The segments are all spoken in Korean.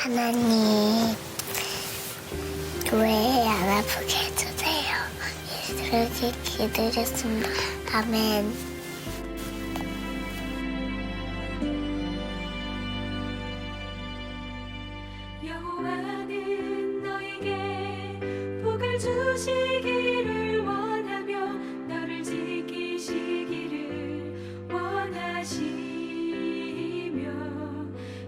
하나님, 교회 안 아프게 해주세요. 이렇게 기도했습니다. 아멘. 여호와는 너에게 복을 주시기를 원하며 너를 지키시기를 원하시며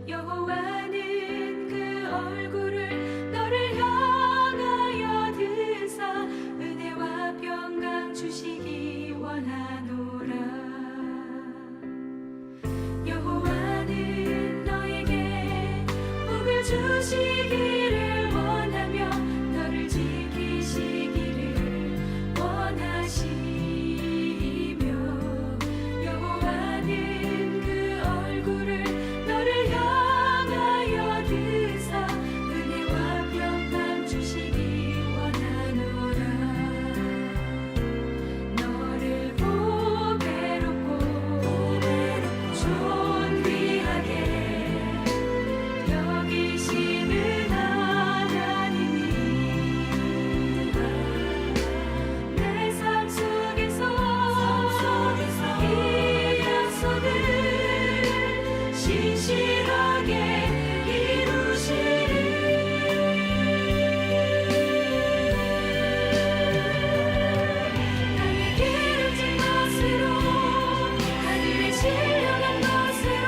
여호와는 그 얼굴을 너를 향하여 드사 은혜와 평강 주시기 원하노라. 여호와는 너에게 복을 주시기를 원하며 너를 지키시기를 원하시며 여호와는 그 얼굴을 너를 향하여 드사 은혜와 평강 주시기 원하노라. 너를 보배롭고 존귀하게 여기시는 하나님이 내 삶 속에서 이 약속을 신실하게 이루시리. 나의 기름진 것으로 하늘의 신령한 것으로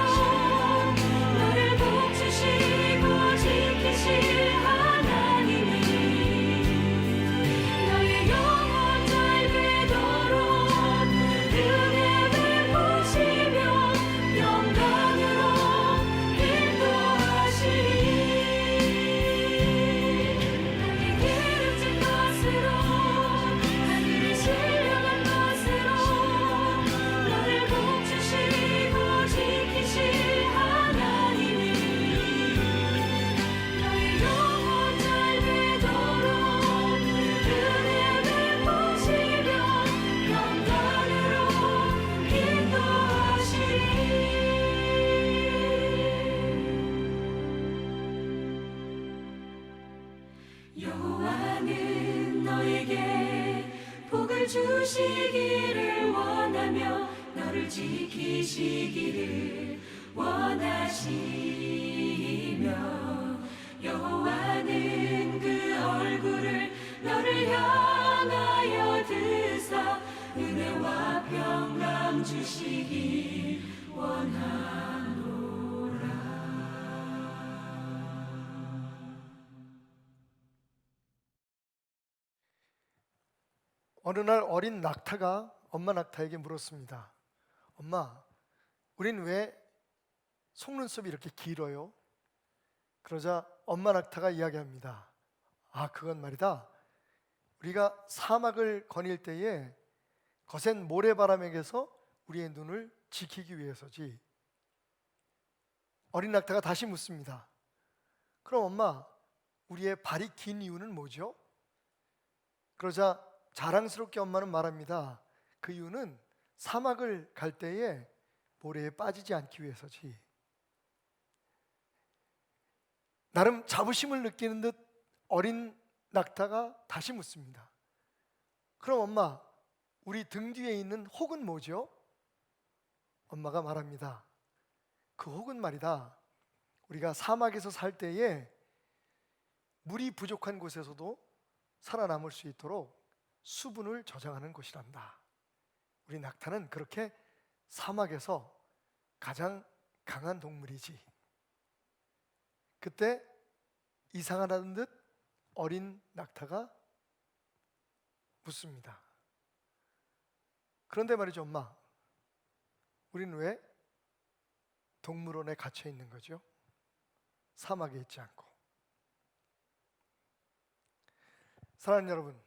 너를 복주시고 지키실 하나님이 너의 영혼 잘 되도록 은혜 베푸시며 영광으로 인도하시리. 나의 기름진 것으로 하늘의 신령한 것으로 너를 복주시고 지키실 하나님이 너의 영혼 잘 되도록 은혜 베푸시며 영광으로 인도하시리. 여호와는 너에게 복을 주시기를 원하며 너를 지키시기를 원하시며 여호와는 그 얼굴을 너를 향하여 드사 은혜와 평강 주시기 원하노라. 어느 날 어린 낙타가 엄마 낙타에게 물었습니다. 엄마, 우린 왜 속눈썹이 이렇게 길어요? 그러자 엄마 낙타가 이야기합니다. 아, 그건 말이다. 우리가 사막을 거닐 때에 거센 모래바람에게서 우리의 눈을 지키기 위해서지. 어린 낙타가 다시 묻습니다. 그럼 엄마, 우리의 발이 긴 이유는 뭐죠? 그러자 자랑스럽게 엄마는 말합니다. 그 이유는 사막을 갈 때에 모래에 빠지지 않기 위해서지. 나름 자부심을 느끼는 듯 어린 낙타가 다시 묻습니다. 그럼 엄마, 우리 등 뒤에 있는 혹은 뭐죠? 엄마가 말합니다. 그 혹은 말이다. 우리가 사막에서 살 때에 물이 부족한 곳에서도 살아남을 수 있도록 수분을 저장하는 곳이란다. 우리 낙타는 그렇게 사막에서 가장 강한 동물이지. 그때 이상하다는 듯 어린 낙타가 묻습니다. 그런데 말이죠, 엄마, 우리는 왜 동물원에 갇혀 있는 거죠? 사막에 있지 않고. 사랑하는 여러분,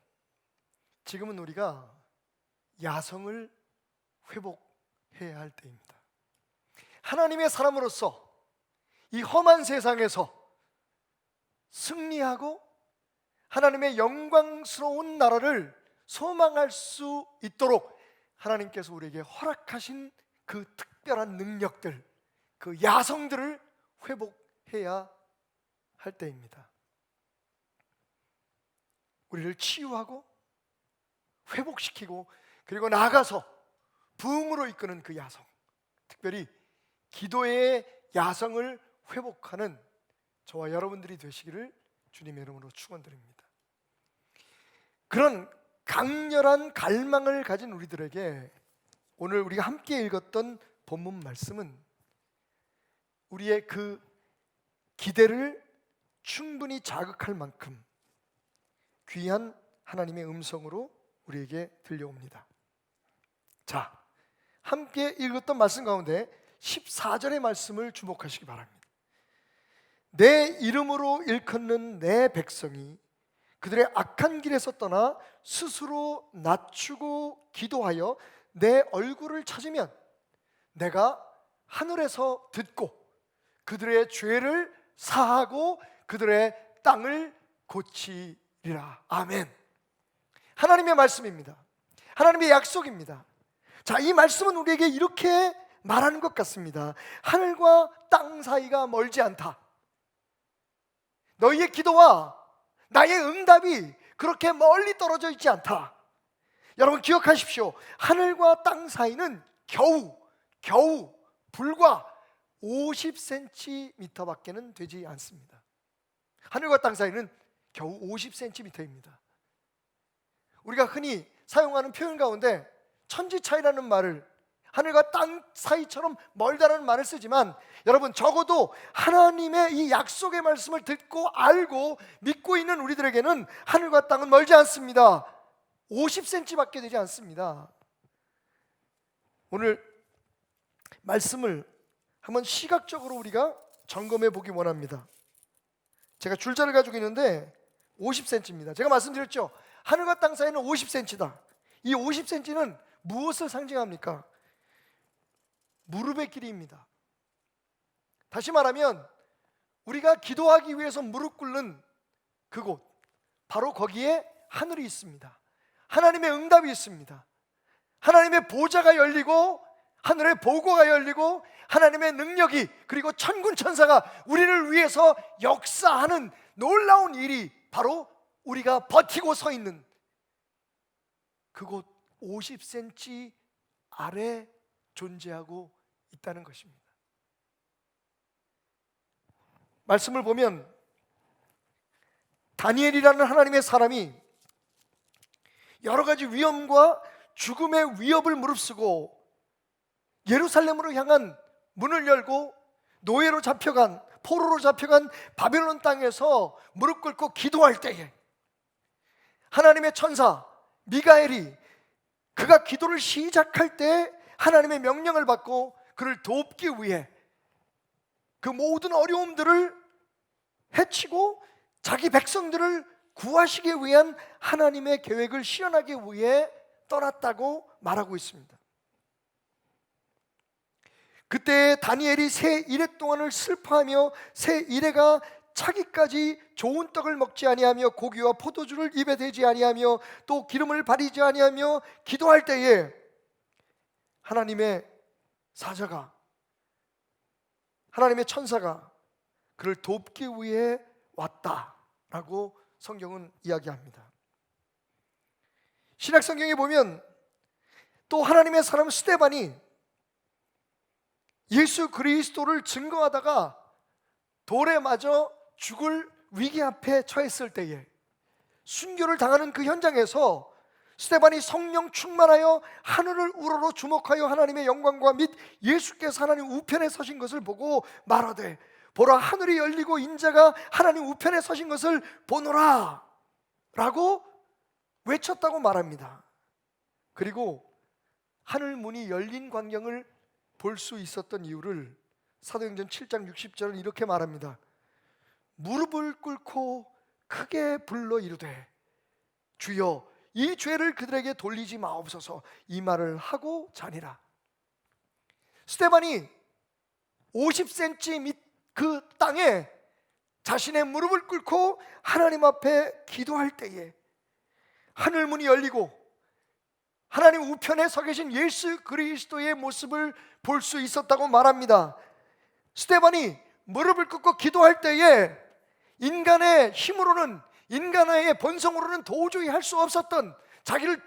지금은 우리가 야성을 회복해야 할 때입니다. 하나님의 사람으로서 이 험한 세상에서 승리하고 하나님의 영광스러운 나라를 소망할 수 있도록 하나님께서 우리에게 허락하신 그 특별한 능력들, 그 야성들을 회복해야 할 때입니다. 우리를 치유하고 회복시키고 그리고 나아가서 부흥으로 이끄는 그 야성, 특별히 기도의 야성을 회복하는 저와 여러분들이 되시기를 주님의 이름으로 축원드립니다. 그런 강렬한 갈망을 가진 우리들에게 오늘 우리가 함께 읽었던 본문 말씀은 우리의 그 기대를 충분히 자극할 만큼 귀한 하나님의 음성으로 우리에게 들려옵니다. 자, 함께 읽었던 말씀 가운데 14절의 말씀을 주목하시기 바랍니다. 내 이름으로 일컫는 내 백성이 그들의 악한 길에서 떠나 스스로 낮추고 기도하여 내 얼굴을 찾으면 내가 하늘에서 듣고 그들의 죄를 사하고 그들의 땅을 고치리라. 아멘. 하나님의 말씀입니다. 하나님의 약속입니다. 자, 이 말씀은 우리에게 이렇게 말하는 것 같습니다. 하늘과 땅 사이가 멀지 않다. 너희의 기도와 나의 응답이 그렇게 멀리 떨어져 있지 않다. 여러분 기억하십시오. 하늘과 땅 사이는 겨우 불과 50cm밖에는 되지 않습니다. 하늘과 땅 사이는 겨우 50cm입니다. 우리가 흔히 사용하는 표현 가운데 천지 차이라는 말을, 하늘과 땅 사이처럼 멀다는 말을 쓰지만 여러분 적어도 하나님의 이 약속의 말씀을 듣고 알고 믿고 있는 우리들에게는 하늘과 땅은 멀지 않습니다. 50cm밖에 되지 않습니다. 오늘 말씀을 한번 시각적으로 우리가 점검해 보기 원합니다. 제가 줄자를 가지고 있는데 50cm입니다. 제가 말씀드렸죠. 하늘과 땅 사이는 50cm다. 이 50cm는 무엇을 상징합니까? 무릎의 길이입니다. 다시 말하면 우리가 기도하기 위해서 무릎 꿇는 그곳, 바로 거기에 하늘이 있습니다. 하나님의 응답이 있습니다. 하나님의 보좌가 열리고 하늘의 보고가 열리고 하나님의 능력이, 그리고 천군 천사가 우리를 위해서 역사하는 놀라운 일이 바로 우리가 버티고 서 있는 그곳 50cm 아래 존재하고 있다는 것입니다. 말씀을 보면 다니엘이라는 하나님의 사람이 여러 가지 위험과 죽음의 위협을 무릅쓰고 예루살렘으로 향한 문을 열고 노예로 잡혀간, 포로로 잡혀간 바벨론 땅에서 무릎 꿇고 기도할 때에 하나님의 천사 미가엘이 그가 기도를 시작할 때 하나님의 명령을 받고 그를 돕기 위해 그 모든 어려움들을 해치고 자기 백성들을 구하시기 위한 하나님의 계획을 실현하기 위해 떠났다고 말하고 있습니다. 그때 다니엘이 새 이래 동안을 슬퍼하며 새 이래가 차기까지 좋은 떡을 먹지 아니하며 고기와 포도주를 입에 대지 아니하며 또 기름을 바르지 아니하며 기도할 때에 하나님의 사자가, 하나님의 천사가 그를 돕기 위해 왔다라고 성경은 이야기합니다. 신약 성경에 보면 또 하나님의 사람 스데반이 예수 그리스도를 증거하다가 돌에 맞아 죽을 위기 앞에 처했을 때에 순교를 당하는 그 현장에서 스데반이 성령 충만하여 하늘을 우러러 주목하여 하나님의 영광과 및 예수께서 하나님 우편에 서신 것을 보고 말하되 보라 하늘이 열리고 인자가 하나님 우편에 서신 것을 보노라 라고 외쳤다고 말합니다. 그리고 하늘 문이 열린 광경을 볼 수 있었던 이유를 사도행전 7장 60절은 이렇게 말합니다. 무릎을 꿇고 크게 불러 이르되 주여 이 죄를 그들에게 돌리지 마옵소서, 이 말을 하고 자니라. 스데반이 50cm 밑 그 땅에 자신의 무릎을 꿇고 하나님 앞에 기도할 때에 하늘 문이 열리고 하나님 우편에 서 계신 예수 그리스도의 모습을 볼 수 있었다고 말합니다. 스데반이 무릎을 꿇고 기도할 때에 인간의 힘으로는, 인간의 본성으로는 도저히 할 수 없었던 자기를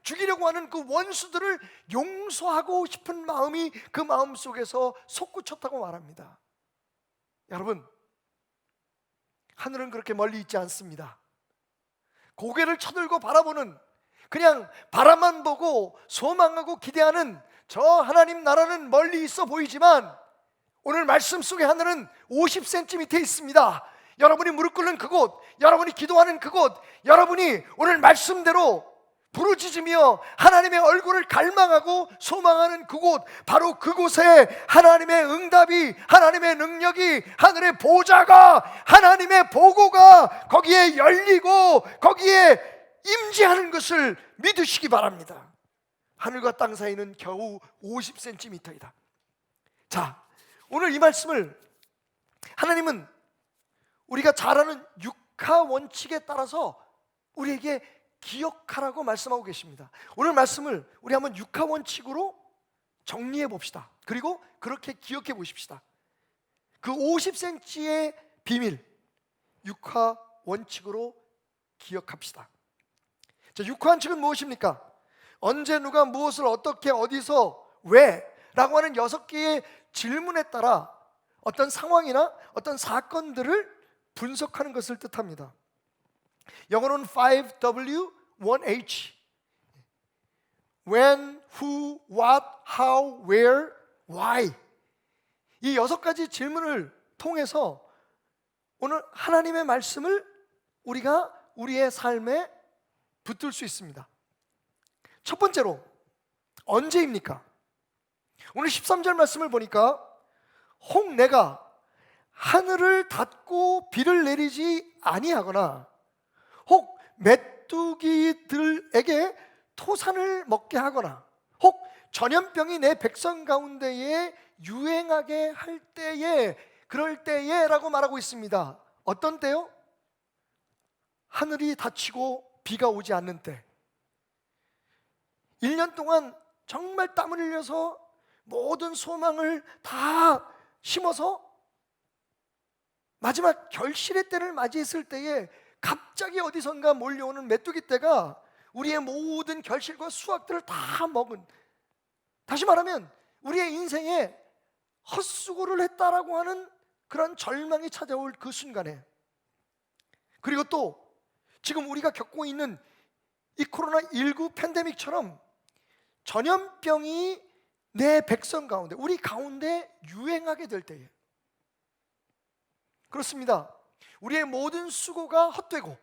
죽이려고 하는 그 원수들을 용서하고 싶은 마음이 그 마음 속에서 솟구쳤다고 말합니다. 여러분, 하늘은 그렇게 멀리 있지 않습니다. 고개를 쳐들고 바라보는, 그냥 바라만 보고 소망하고 기대하는 저 하나님 나라는 멀리 있어 보이지만 오늘 말씀 속의 하늘은 50cm 있습니다. 여러분이 무릎 꿇는 그곳, 여러분이 기도하는 그곳, 여러분이 오늘 말씀대로 부르짖으며 하나님의 얼굴을 갈망하고 소망하는 그곳, 바로 그곳에 하나님의 응답이, 하나님의 능력이, 하늘의 보좌가, 하나님의 보고가 거기에 열리고 거기에 임재하는 것을 믿으시기 바랍니다. 하늘과 땅 사이는 겨우 50cm이다. 자, 오늘 이 말씀을 하나님은 우리가 잘 아는 육하 원칙에 따라서 우리에게 기억하라고 말씀하고 계십니다. 오늘 말씀을 우리 한번 육하 원칙으로 정리해 봅시다. 그리고 그렇게 기억해 보십시다. 그 50cm의 비밀, 육하 원칙으로 기억합시다. 자, 육하 원칙은 무엇입니까? 언제, 누가, 무엇을, 어떻게, 어디서, 왜 라고 하는 6개의 질문에 따라 어떤 상황이나 어떤 사건들을 분석하는 것을 뜻합니다. 영어로는 5W, 1H. When, who, what, how, where, why. 이 6가지 질문을 통해서 오늘 하나님의 말씀을 우리가 우리의 삶에 붙들 수 있습니다. 첫 번째로, 언제입니까? 오늘 13절 말씀을 보니까 혹 내가 하늘을 닫고 비를 내리지 아니하거나 혹 메뚜기들에게 토산을 먹게 하거나 혹 전염병이 내 백성 가운데에 유행하게 할 때에, 그럴 때에 라고 말하고 있습니다. 어떤 때요? 하늘이 닫히고 비가 오지 않는 때. 1년 동안 정말 땀을 흘려서 모든 소망을 다 심어서 마지막 결실의 때를 맞이했을 때에 갑자기 어디선가 몰려오는 메뚜기 떼가 우리의 모든 결실과 수확들을 다 먹은, 다시 말하면 우리의 인생에 헛수고를 했다라고 하는 그런 절망이 찾아올 그 순간에, 그리고 또 지금 우리가 겪고 있는 이 코로나19 팬데믹처럼 전염병이 내 백성 가운데, 우리 가운데 유행하게 될 때에, 그렇습니다. 우리의 모든 수고가 헛되고,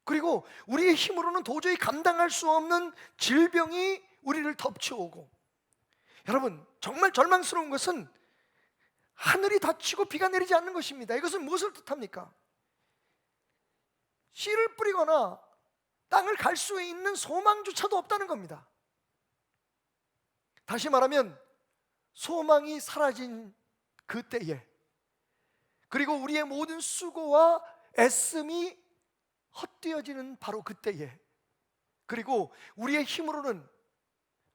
그리고 우리의 힘으로는 도저히 감당할 수 없는 질병이 우리를 덮쳐오고, 여러분, 정말 절망스러운 것은 하늘이 닫히고 비가 내리지 않는 것입니다. 이것은 무엇을 뜻합니까? 씨를 뿌리거나 땅을 갈 수 있는 소망조차도 없다는 겁니다. 다시 말하면 소망이 사라진 그때에, 그리고 우리의 모든 수고와 애씀이 헛되어지는 바로 그때에, 그리고 우리의 힘으로는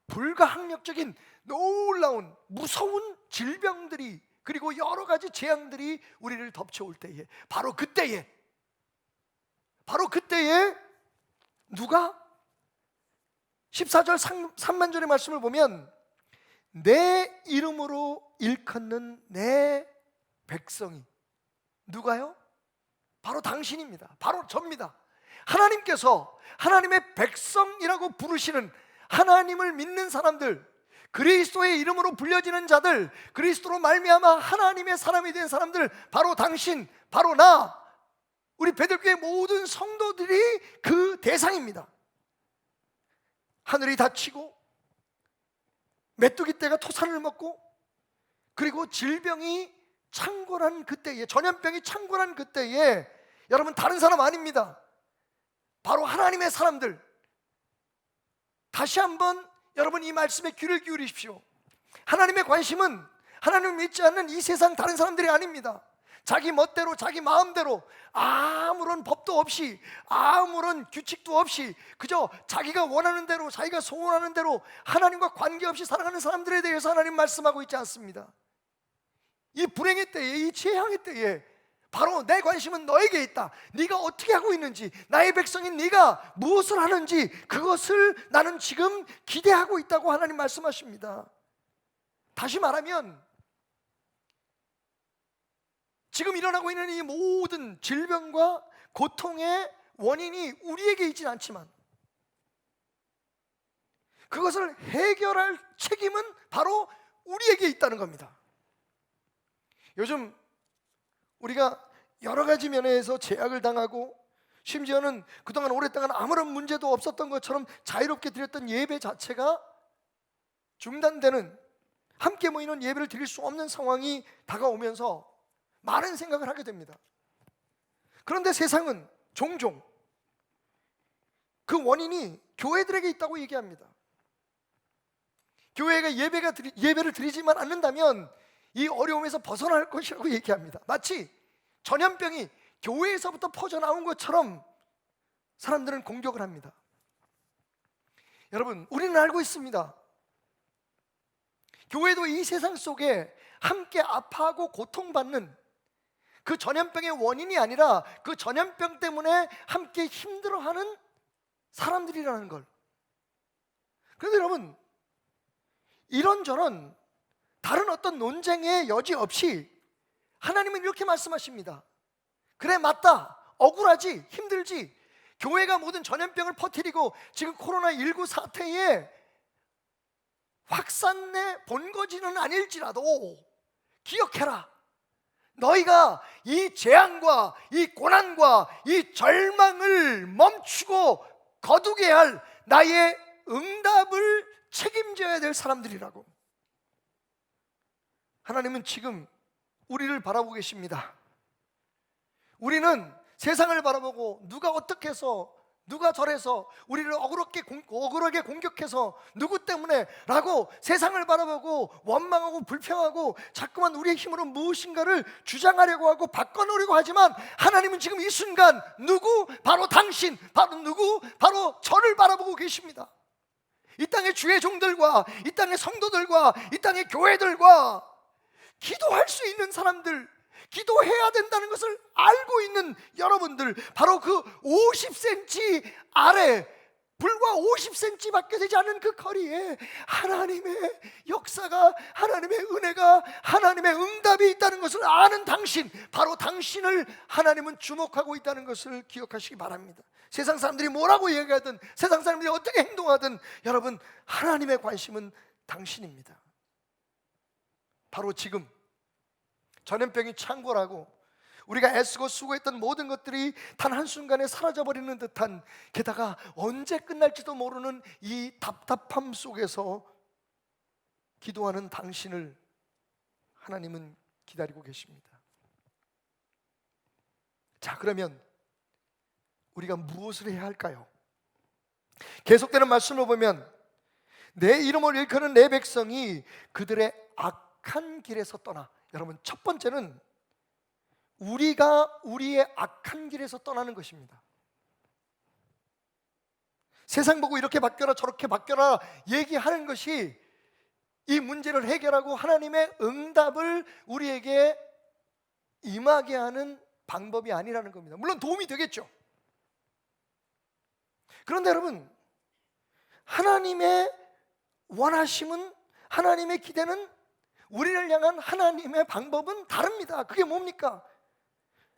불가항력적인 놀라운 무서운 질병들이, 그리고 여러 가지 재앙들이 우리를 덮쳐올 때에, 바로 그때에 누가 14절 3만절의 말씀을 보면 내 이름으로 일컫는 내 백성이, 누가요? 바로 당신입니다. 바로 접니다. 하나님께서 하나님의 백성이라고 부르시는 하나님을 믿는 사람들, 그리스도의 이름으로 불려지는 자들, 그리스도로 말미암아 하나님의 사람이 된 사람들, 바로 당신, 바로 나, 우리 베들교회 모든 성도들이 그 대상입니다. 하늘이 닫히고 메뚜기 떼가 토산을 먹고, 그리고 질병이 창궐한 그때에, 전염병이 창궐한 그때에, 여러분, 다른 사람 아닙니다. 바로 하나님의 사람들. 다시 한번 여러분 이 말씀에 귀를 기울이십시오. 하나님의 관심은 하나님을 믿지 않는 이 세상 다른 사람들이 아닙니다. 자기 멋대로, 자기 마음대로, 아무런 법도 없이, 아무런 규칙도 없이 그저 자기가 원하는 대로, 자기가 소원하는 대로 하나님과 관계없이 살아가는 사람들에 대해서 하나님 말씀하고 있지 않습니다. 이 불행의 때에, 이 재앙의 때에 바로 내 관심은 너에게 있다. 네가 어떻게 하고 있는지, 나의 백성인 네가 무엇을 하는지 그것을 나는 지금 기대하고 있다고 하나님 말씀하십니다. 다시 말하면 지금 일어나고 있는 이 모든 질병과 고통의 원인이 우리에게 있진 않지만 그것을 해결할 책임은 바로 우리에게 있다는 겁니다. 요즘 우리가 여러 가지 면에서 제약을 당하고 심지어는 그동안 오랫동안 아무런 문제도 없었던 것처럼 자유롭게 드렸던 예배 자체가 중단되는, 함께 모이는 예배를 드릴 수 없는 상황이 다가오면서 많은 생각을 하게 됩니다. 그런데 세상은 종종 그 원인이 교회들에게 있다고 얘기합니다. 교회가 예배를 드리지만 않는다면 이 어려움에서 벗어날 것이라고 얘기합니다. 마치 전염병이 교회에서부터 퍼져나온 것처럼 사람들은 공격을 합니다. 여러분, 우리는 알고 있습니다. 교회도 이 세상 속에 함께 아파하고 고통받는 그 전염병의 원인이 아니라 그 전염병 때문에 함께 힘들어하는 사람들이라는 걸. 그런데 여러분, 이런저런 다른 어떤 논쟁의 여지 없이 하나님은 이렇게 말씀하십니다. 그래, 맞다, 억울하지, 힘들지. 교회가 모든 전염병을 퍼뜨리고 지금 코로나19 사태에 확산내 본거지는 아닐지라도 기억해라. 너희가 이 재앙과 이 고난과 이 절망을 멈추고 거두게 할 나의 응답을 책임져야 될 사람들이라고. 하나님은 지금 우리를 바라보고 계십니다. 우리는 세상을 바라보고 누가 어떻게 해서, 누가 저래서 우리를 억울하게 공격해서 누구 때문에 라고 세상을 바라보고 원망하고 불평하고 자꾸만 우리의 힘으로 무엇인가를 주장하려고 하고 바꿔놓으려고 하지만 하나님은 지금 이 순간 누구? 바로 당신, 바로 누구? 바로 저를 바라보고 계십니다. 이 땅의 주의 종들과 이 땅의 성도들과 이 땅의 교회들과 기도할 수 있는 사람들, 기도해야 된다는 것을 알고 있는 여러분들, 바로 그 50cm 아래, 불과 50cm밖에 되지 않은 그 거리에 하나님의 역사가, 하나님의 은혜가, 하나님의 응답이 있다는 것을 아는 당신, 바로 당신을 하나님은 주목하고 있다는 것을 기억하시기 바랍니다. 세상 사람들이 뭐라고 얘기하든, 세상 사람들이 어떻게 행동하든 여러분, 하나님의 관심은 당신입니다. 바로 지금 전염병이 창궐하고 우리가 애쓰고 수고했던 모든 것들이 단 한순간에 사라져버리는 듯한, 게다가 언제 끝날지도 모르는 이 답답함 속에서 기도하는 당신을 하나님은 기다리고 계십니다. 자, 그러면 우리가 무엇을 해야 할까요? 계속되는 말씀을 보면 내 이름을 일컫는 내 백성이 그들의 악한 길에서 떠나. 여러분, 첫 번째는 우리가 우리의 악한 길에서 떠나는 것입니다. 세상 보고 이렇게 바뀌어라 저렇게 바뀌어라 얘기하는 것이 이 문제를 해결하고 하나님의 응답을 우리에게 임하게 하는 방법이 아니라는 겁니다. 물론 도움이 되겠죠. 그런데 여러분, 하나님의 원하심은, 하나님의 기대는, 우리를 향한 하나님의 방법은 다릅니다. 그게 뭡니까?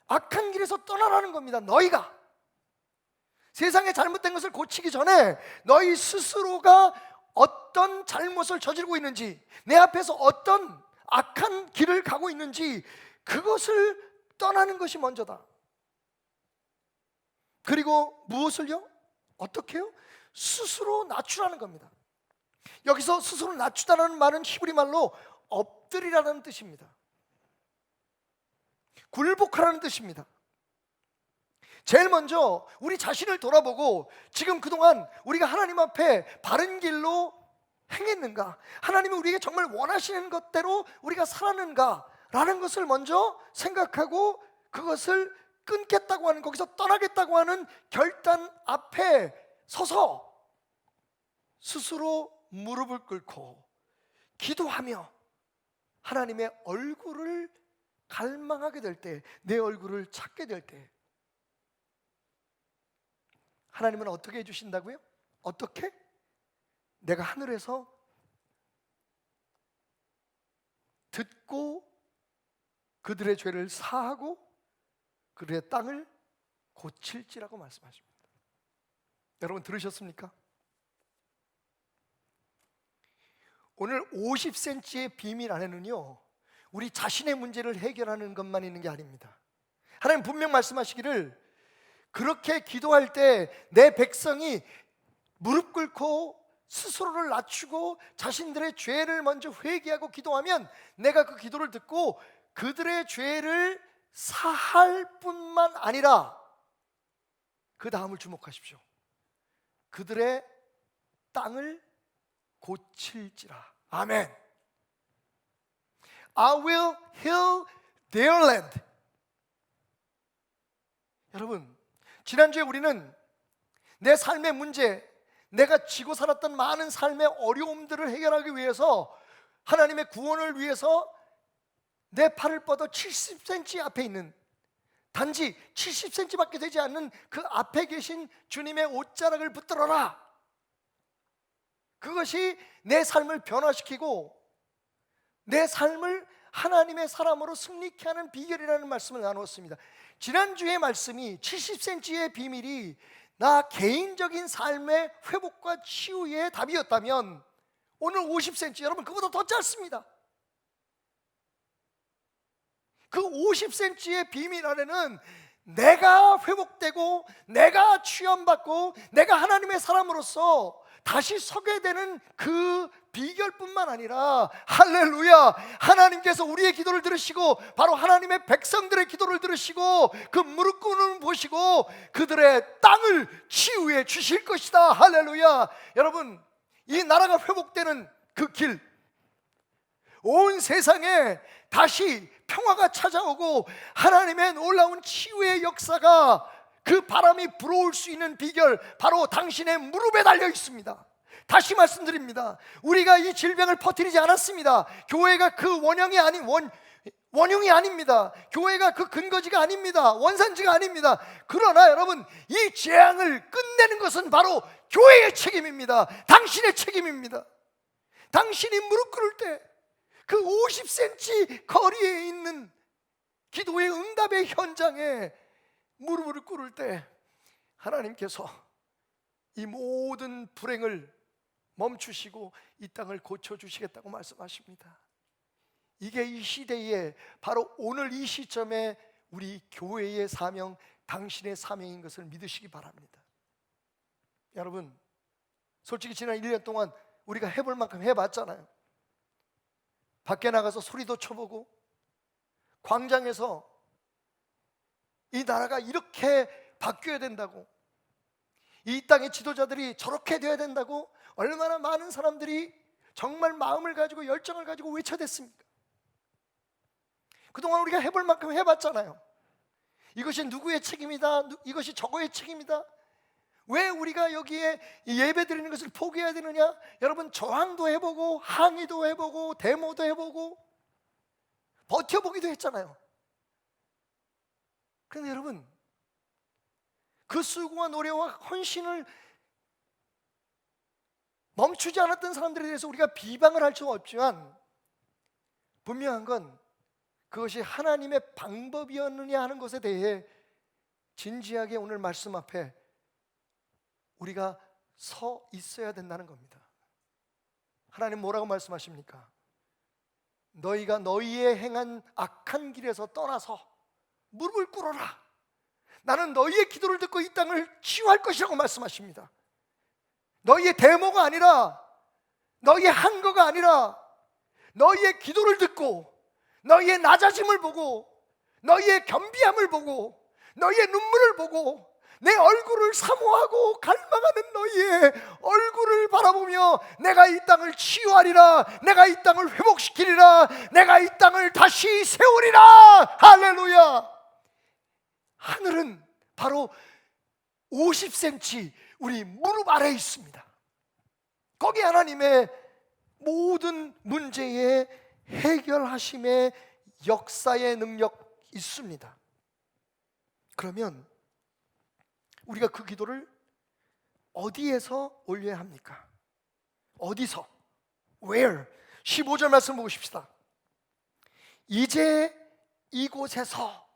악한 길에서 떠나라는 겁니다. 너희가 세상에 잘못된 것을 고치기 전에 너희 스스로가 어떤 잘못을 저지르고 있는지, 내 앞에서 어떤 악한 길을 가고 있는지 그것을 떠나는 것이 먼저다. 그리고 무엇을요? 어떻게요? 스스로 낮추라는 겁니다. 여기서 스스로 낮추다라는 말은 히브리 말로 엎드리라는 뜻입니다. 굴복하라는 뜻입니다. 제일 먼저 우리 자신을 돌아보고 지금 그동안 우리가 하나님 앞에 바른 길로 행했는가, 하나님이 우리에게 정말 원하시는 것대로 우리가 살았는가 라는 것을 먼저 생각하고 그것을 끊겠다고 하는, 거기서 떠나겠다고 하는 결단 앞에 서서 스스로 무릎을 꿇고 기도하며 하나님의 얼굴을 갈망하게 될 때, 내 얼굴을 찾게 될 때, 하나님은 어떻게 해주신다고요? 어떻게? 내가 하늘에서 듣고 그들의 죄를 사하고 그들의 땅을 고칠지라고 말씀하십니다. 여러분 들으셨습니까? 오늘 50cm의 비밀 안에는요, 우리 자신의 문제를 해결하는 것만 있는 게 아닙니다. 하나님 분명 말씀하시기를, 그렇게 기도할 때 내 백성이 무릎 꿇고 스스로를 낮추고 자신들의 죄를 먼저 회개하고 기도하면 내가 그 기도를 듣고 그들의 죄를 사할 뿐만 아니라 그 다음을 주목하십시오. 그들의 땅을 고칠지라. 아멘. I will heal their land. 여러분, 지난주에 우리는 내 삶의 문제, 내가 지고 살았던 많은 삶의 어려움들을 해결하기 위해서, 하나님의 구원을 위해서 내 팔을 뻗어 70cm 앞에 있는, 단지 70cm밖에 되지 않는 그 앞에 계신 주님의 옷자락을 붙들어라. 그것이 내 삶을 변화시키고 내 삶을 하나님의 사람으로 승리케 하는 비결이라는 말씀을 나누었습니다. 지난주의 말씀이 70cm의 비밀이 나 개인적인 삶의 회복과 치유의 답이었다면, 오늘 50cm, 여러분 그보다 더 짧습니다. 그 50cm의 비밀 안에는 내가 회복되고 내가 취함받고 내가 하나님의 사람으로서 다시 서게 되는 그 비결뿐만 아니라, 할렐루야, 하나님께서 우리의 기도를 들으시고 바로 하나님의 백성들의 기도를 들으시고 그 무릎 꿇음을 보시고 그들의 땅을 치유해 주실 것이다. 할렐루야. 여러분, 이 나라가 회복되는 그 길, 온 세상에 다시 평화가 찾아오고 하나님의 놀라운 치유의 역사가, 그 바람이 불어올 수 있는 비결, 바로 당신의 무릎에 달려 있습니다. 다시 말씀드립니다. 우리가 이 질병을 퍼뜨리지 않았습니다. 교회가 그 원흉이 아닙니다. 교회가 그 근거지가 아닙니다. 원산지가 아닙니다. 그러나 여러분, 이 재앙을 끝내는 것은 바로 교회의 책임입니다. 당신의 책임입니다. 당신이 무릎 꿇을 때, 그 50cm 거리에 있는 기도의 응답의 현장에 무릎을 꿇을 때 하나님께서 이 모든 불행을 멈추시고 이 땅을 고쳐주시겠다고 말씀하십니다. 이게 이 시대에, 바로 오늘 이 시점에 우리 교회의 사명, 당신의 사명인 것을 믿으시기 바랍니다. 여러분, 솔직히 지난 1년 동안 우리가 해볼 만큼 해봤잖아요. 밖에 나가서 소리도 쳐보고, 광장에서 이 나라가 이렇게 바뀌어야 된다고, 이 땅의 지도자들이 저렇게 돼야 된다고 얼마나 많은 사람들이 정말 마음을 가지고 열정을 가지고 외쳐댔습니까? 그동안 우리가 해볼 만큼 해봤잖아요. 이것이 누구의 책임이다, 이것이 저거의 책임이다. 왜 우리가 여기에 예배 드리는 것을 포기해야 되느냐? 여러분, 저항도 해보고 항의도 해보고 데모도 해보고 버텨보기도 했잖아요. 그런데 여러분, 그 수고와 노래와 헌신을 멈추지 않았던 사람들에 대해서 우리가 비방을 할 수 없지만, 분명한 건 그것이 하나님의 방법이었느냐 하는 것에 대해 진지하게 오늘 말씀 앞에 우리가 서 있어야 된다는 겁니다. 하나님 뭐라고 말씀하십니까? 너희가 너희의 행한 악한 길에서 떠나서 무릎을 꿇어라. 나는 너희의 기도를 듣고 이 땅을 치유할 것이라고 말씀하십니다. 너희의 데모가 아니라, 너희의 한거가 아니라, 너희의 기도를 듣고 너희의 낮아짐을 보고 너희의 겸비함을 보고 너희의 눈물을 보고 내 얼굴을 사모하고 갈망하는 너희의 얼굴을 바라보며 내가 이 땅을 치유하리라, 내가 이 땅을 회복시키리라, 내가 이 땅을 다시 세우리라. 할렐루야. 하늘은 바로 50cm 우리 무릎 아래에 있습니다. 거기 하나님의 모든 문제의 해결하심의 역사의 능력 있습니다. 그러면 우리가 그 기도를 어디에서 올려야 합니까? 어디서? Where? 15절 말씀 보십시다. 이제 이곳에서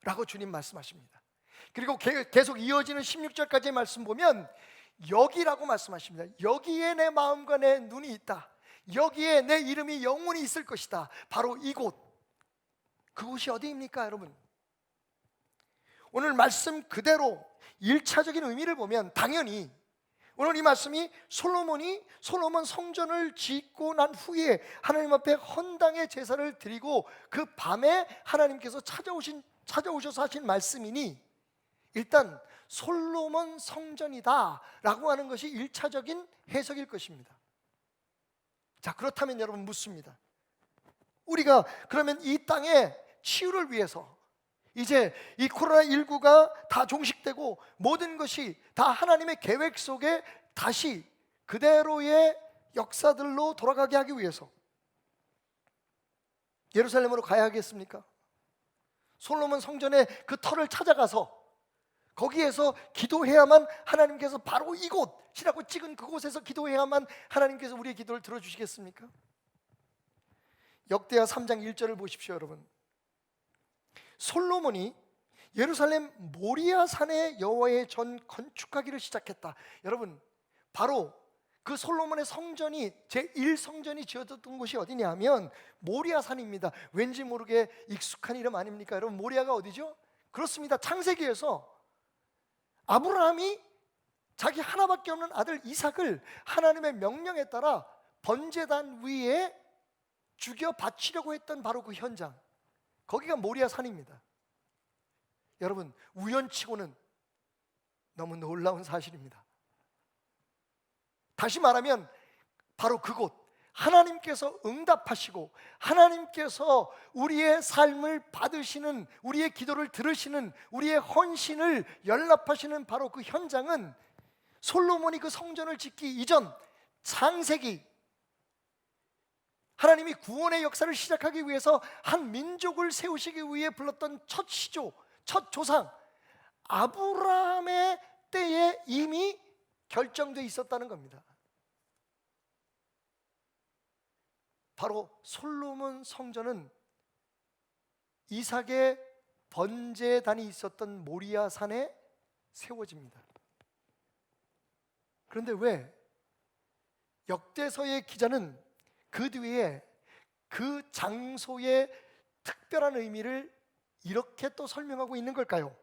라고 주님 말씀하십니다. 그리고 계속 이어지는 16절까지의 말씀 보면 여기라고 말씀하십니다. 여기에 내 마음과 내 눈이 있다. 여기에 내 이름이 영원히 있을 것이다. 바로 이곳. 그곳이 어디입니까, 여러분? 오늘 말씀 그대로 1차적인 의미를 보면 당연히 오늘 이 말씀이 솔로몬 성전을 짓고 난 후에 하나님 앞에 헌당의 제사를 드리고 그 밤에 하나님께서 찾아오셔서 하신 말씀이니 일단 솔로몬 성전이다 라고 하는 것이 1차적인 해석일 것입니다. 자, 그렇다면 여러분 묻습니다. 우리가 그러면 이 땅의 치유를 위해서 이제 이 코로나19가 다 종식되고 모든 것이 다 하나님의 계획 속에 다시 그대로의 역사들로 돌아가게 하기 위해서 예루살렘으로 가야 하겠습니까? 솔로몬 성전의 그 터를 찾아가서 거기에서 기도해야만 하나님께서 바로 이곳이라고 찍은 그곳에서 기도해야만 하나님께서 우리의 기도를 들어주시겠습니까? 역대하 3장 1절을 보십시오, 여러분. 솔로몬이 예루살렘 모리아 산에 여호와의 전 건축하기를 시작했다. 여러분, 바로 그 솔로몬의 성전이 제1성전이 지어졌던 곳이 어디냐면 모리아 산입니다. 왠지 모르게 익숙한 이름 아닙니까? 여러분, 모리아가 어디죠? 그렇습니다. 창세기에서 아브라함이 자기 하나밖에 없는 아들 이삭을 하나님의 명령에 따라 번제단 위에 죽여 바치려고 했던 바로 그 현장, 거기가 모리아 산입니다. 여러분, 우연치고는 너무 놀라운 사실입니다. 다시 말하면 바로 그곳, 하나님께서 응답하시고 하나님께서 우리의 삶을 받으시는, 우리의 기도를 들으시는, 우리의 헌신을 연락하시는 바로 그 현장은 솔로몬이 그 성전을 짓기 이전 창세기, 하나님이 구원의 역사를 시작하기 위해서 한 민족을 세우시기 위해 불렀던 첫 시조, 첫 조상 아브라함의 때에 이미 결정되어 있었다는 겁니다. 바로 솔로몬 성전은 이삭의 번제단이 있었던 모리아 산에 세워집니다. 그런데 왜 역대서의 기자는 그 뒤에 그 장소의 특별한 의미를 이렇게 또 설명하고 있는 걸까요?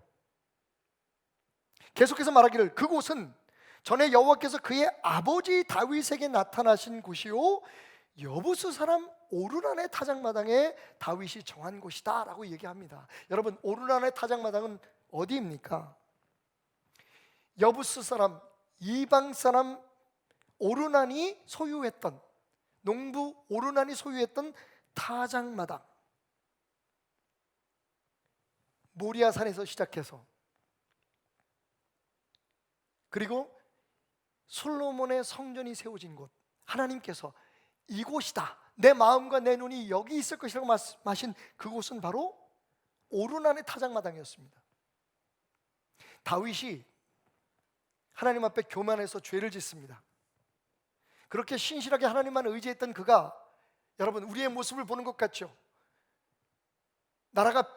계속해서 말하기를 그곳은 전에 여호와께서 그의 아버지 다윗에게 나타나신 곳이요 여부스 사람 오르난의 타작마당에 다윗이 정한 곳이다 라고 얘기합니다. 여러분, 오르난의 타작마당은 어디입니까? 여부스 사람, 이방 사람 오르난이 소유했던, 농부 오르난이 소유했던 타작마당, 모리아산에서 시작해서 그리고 솔로몬의 성전이 세워진 곳, 하나님께서 이곳이다, 내 마음과 내 눈이 여기 있을 것이라고 말씀하신 그곳은 바로 오르난의 타작마당이었습니다. 다윗이 하나님 앞에 교만해서 죄를 짓습니다. 그렇게 신실하게 하나님만 의지했던 그가, 여러분, 우리의 모습을 보는 것 같죠? 나라가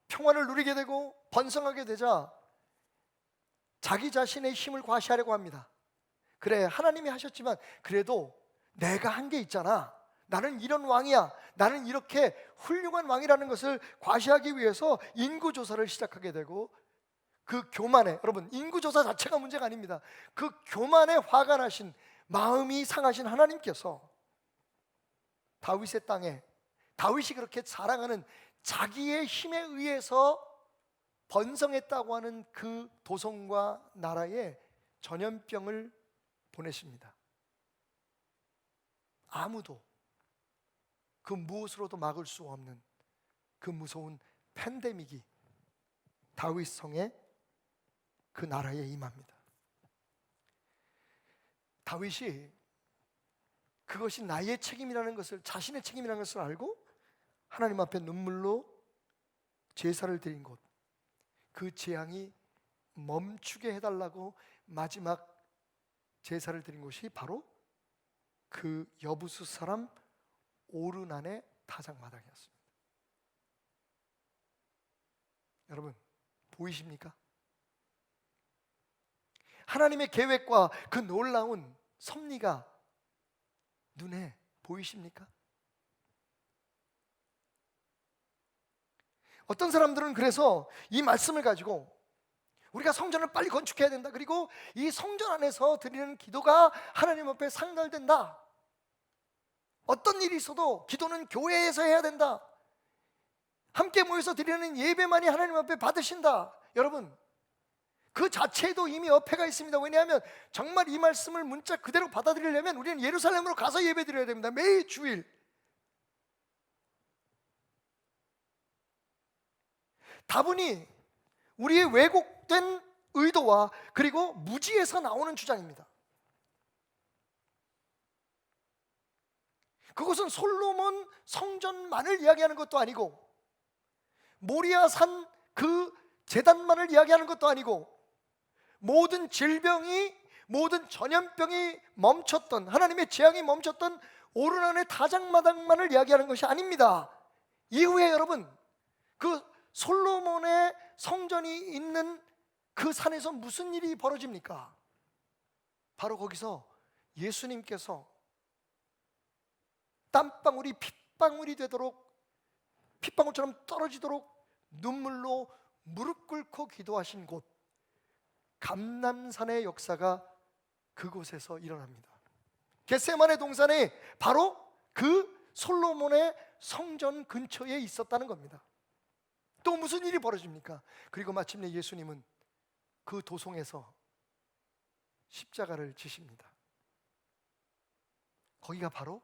평안을 누리게 되고 번성하게 되자 자기 자신의 힘을 과시하려고 합니다. 그래, 하나님이 하셨지만 그래도 내가 한 게 있잖아, 나는 이런 왕이야, 나는 이렇게 훌륭한 왕이라는 것을 과시하기 위해서 인구조사를 시작하게 되고, 그 교만에, 여러분, 인구조사 자체가 문제가 아닙니다. 그 교만에 화가 나신, 마음이 상하신 하나님께서 다윗의 땅에, 다윗이 그렇게 자랑하는 자기의 힘에 의해서 번성했다고 하는 그 도성과 나라에 전염병을 보내십니다. 아무도 그 무엇으로도 막을 수 없는 그 무서운 팬데믹이 다윗 성의 그 나라에 임합니다. 다윗이 그것이 나의 책임이라는 것을, 자신의 책임이라는 것을 알고 하나님 앞에 눈물로 제사를 드린 곳, 그 재앙이 멈추게 해달라고 마지막 제사를 드린 곳이 바로 그 여부수 사람 오르난의 타작마당이었습니다. 여러분, 보이십니까? 하나님의 계획과 그 놀라운 섭리가 눈에 보이십니까? 어떤 사람들은 그래서 이 말씀을 가지고 우리가 성전을 빨리 건축해야 된다, 그리고 이 성전 안에서 드리는 기도가 하나님 앞에 상달된다, 어떤 일이 있어도 기도는 교회에서 해야 된다, 함께 모여서 드리는 예배만이 하나님 앞에 받으신다. 여러분, 그 자체에도 이미 어폐가 있습니다. 왜냐하면 정말 이 말씀을 문자 그대로 받아들이려면 우리는 예루살렘으로 가서 예배 드려야 됩니다. 매일 주일. 다분히 우리의 왜곡된 의도와 그리고 무지에서 나오는 주장입니다. 그것은 솔로몬 성전만을 이야기하는 것도 아니고, 모리아산 그 제단만을 이야기하는 것도 아니고, 모든 질병이, 모든 전염병이 멈췄던, 하나님의 재앙이 멈췄던 오르난의 타작마당만을 이야기하는 것이 아닙니다. 이후에 여러분, 그 솔로몬의 성전이 있는 그 산에서 무슨 일이 벌어집니까? 바로 거기서 예수님께서 땀방울이 핏방울이 되도록, 핏방울처럼 떨어지도록 눈물로 무릎 꿇고 기도하신 곳, 감람산의 역사가 그곳에서 일어납니다. 겟세마네 동산에 바로 그 솔로몬의 성전 근처에 있었다는 겁니다. 또 무슨 일이 벌어집니까? 그리고 마침내 예수님은 그 도성에서 십자가를 지십니다. 거기가 바로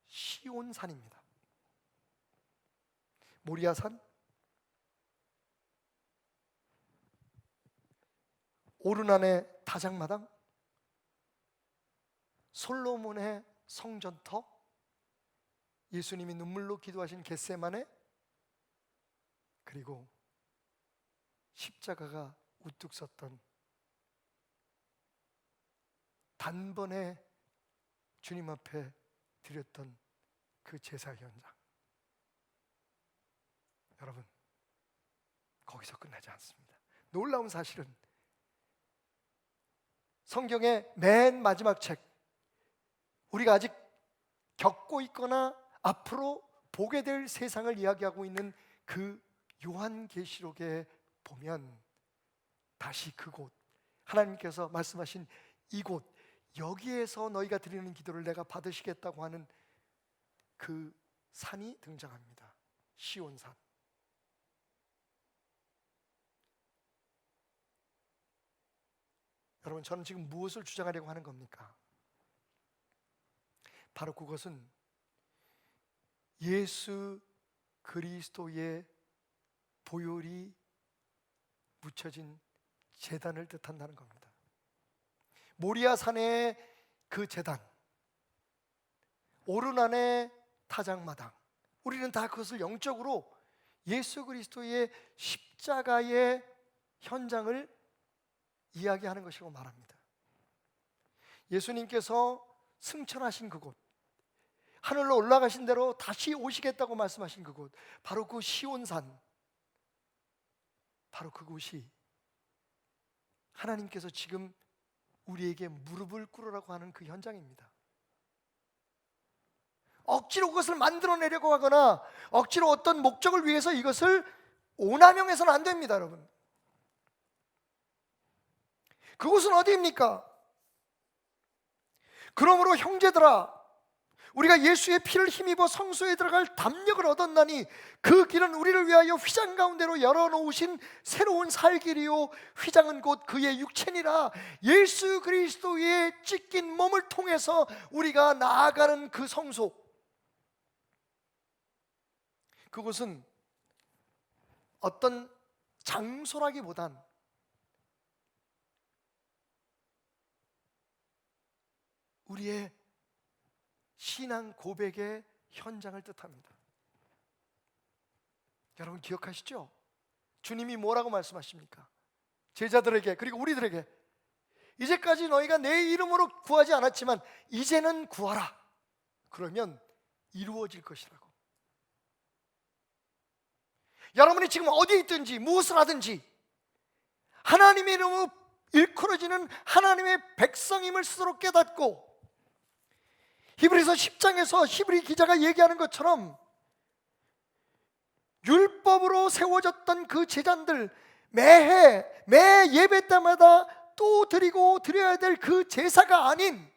시온산입니다. 모리아산, 오르난의 타작마당, 솔로몬의 성전터, 예수님이 눈물로 기도하신 겟세마네, 그리고 십자가가 우뚝 섰던, 단번에 주님 앞에 드렸던 그 제사 현장. 여러분, 거기서 끝나지 않습니다. 놀라운 사실은 성경의 맨 마지막 책, 우리가 아직 겪고 있거나 앞으로 보게 될 세상을 이야기하고 있는 그 요한계시록에 보면 다시 그곳, 하나님께서 말씀하신 이곳, 여기에서 너희가 드리는 기도를 내가 받으시겠다고 하는 그 산이 등장합니다. 시온산. 여러분, 저는 지금 무엇을 주장하려고 하는 겁니까? 바로 그것은 예수 그리스도의 보혈이 묻혀진 제단을 뜻한다는 겁니다. 모리아산의 그 제단, 오르난의 타작마당, 우리는 다 그것을 영적으로 예수 그리스도의 십자가의 현장을 이야기하는 것이라고 말합니다. 예수님께서 승천하신 그곳, 하늘로 올라가신 대로 다시 오시겠다고 말씀하신 그곳, 바로 그 시온산, 바로 그곳이 하나님께서 지금 우리에게 무릎을 꿇으라고 하는 그 현장입니다. 억지로 그것을 만들어내려고 하거나 억지로 어떤 목적을 위해서 이것을 오남용해서는 안 됩니다, 여러분. 그곳은 어디입니까? 그러므로 형제들아, 우리가 예수의 피를 힘입어 성소에 들어갈 담력을 얻었나니 그 길은 우리를 위하여 휘장 가운데로 열어놓으신 새로운 살 길이요, 휘장은 곧 그의 육체니라. 예수 그리스도의 찢긴 몸을 통해서 우리가 나아가는 그 성소, 그곳은 어떤 장소라기보단 우리의 신앙 고백의 현장을 뜻합니다. 여러분 기억하시죠? 주님이 뭐라고 말씀하십니까? 제자들에게, 그리고 우리들에게, 이제까지 너희가 내 이름으로 구하지 않았지만 이제는 구하라. 그러면 이루어질 것이라고. 여러분이 지금 어디에 있든지 무엇을 하든지 하나님의 이름으로 일컬어지는 하나님의 백성임을 스스로 깨닫고, 히브리서 10장에서 히브리 기자가 얘기하는 것처럼 율법으로 세워졌던 그 제단들, 매해 매 예배 때마다 또 드려야 될 그 제사가 아닌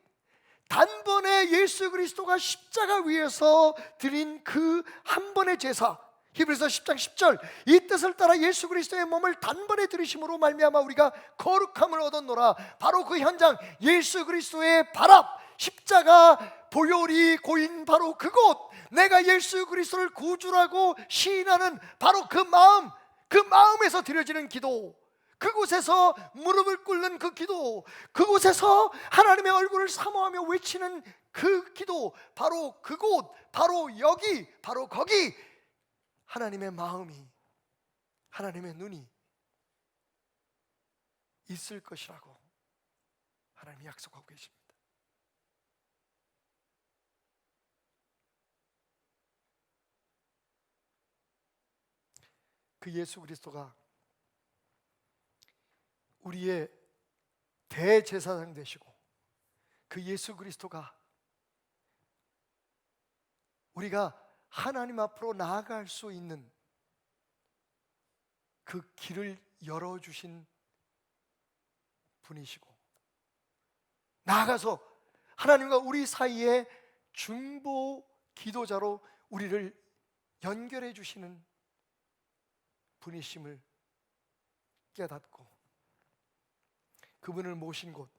단번에 예수 그리스도가 십자가 위에서 드린 그 한 번의 제사, 히브리서 10장 10절, 이 뜻을 따라 예수 그리스도의 몸을 단번에 들이심으로 말미암아 우리가 거룩함을 얻었노라. 바로 그 현장, 예수 그리스도의 발 앞, 십자가 보혈이 고인 바로 그곳, 내가 예수 그리스도를 구주라고 시인하는 바로 그 마음에서 드려지는 기도, 그곳에서 무릎을 꿇는 그 기도, 그곳에서 하나님의 얼굴을 사모하며 외치는 그 기도, 바로 그곳, 바로 여기, 바로 거기 하나님의 마음이, 하나님의 눈이 있을 것이라고 하나님이 약속하고 계십니다. 그 예수 그리스도가 우리의 대제사장 되시고, 그 예수 그리스도가 우리가 하나님 앞으로 나아갈 수 있는 그 길을 열어주신 분이시고, 나아가서 하나님과 우리 사이에 중보 기도자로 우리를 연결해 주시는 분이심을 깨닫고, 그분을 모신 곳,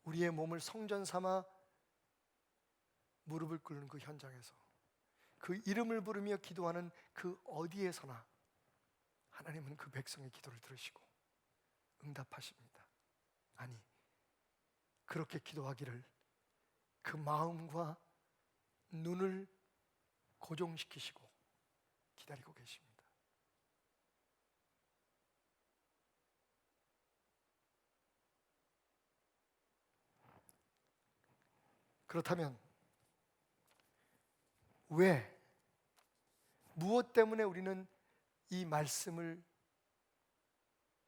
우리의 몸을 성전 삼아 무릎을 꿇는 그 현장에서, 그 이름을 부르며 기도하는 그 어디에서나 하나님은 그 백성의 기도를 들으시고 응답하십니다. 아니, 그렇게 기도하기를 그 마음과 눈을 고정시키시고 기다리고 계십니다. 그렇다면 왜, 무엇 때문에 우리는 이 말씀을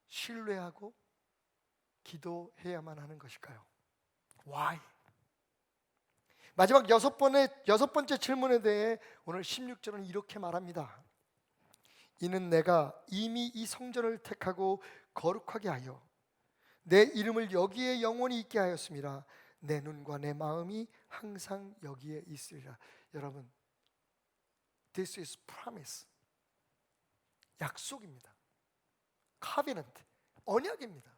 신뢰하고 기도해야만 하는 것일까요? Why? 마지막 여섯 번째 질문에 대해 오늘 16절은 이렇게 말합니다. 이는 내가 이미 이 성전을 택하고 거룩하게 하여 내 이름을 여기에 영원히 있게 하였습니다. 내 눈과 내 마음이 항상 여기에 있으리라. 여러분, This is promise. 약속입니다. Covenant, 언약입니다.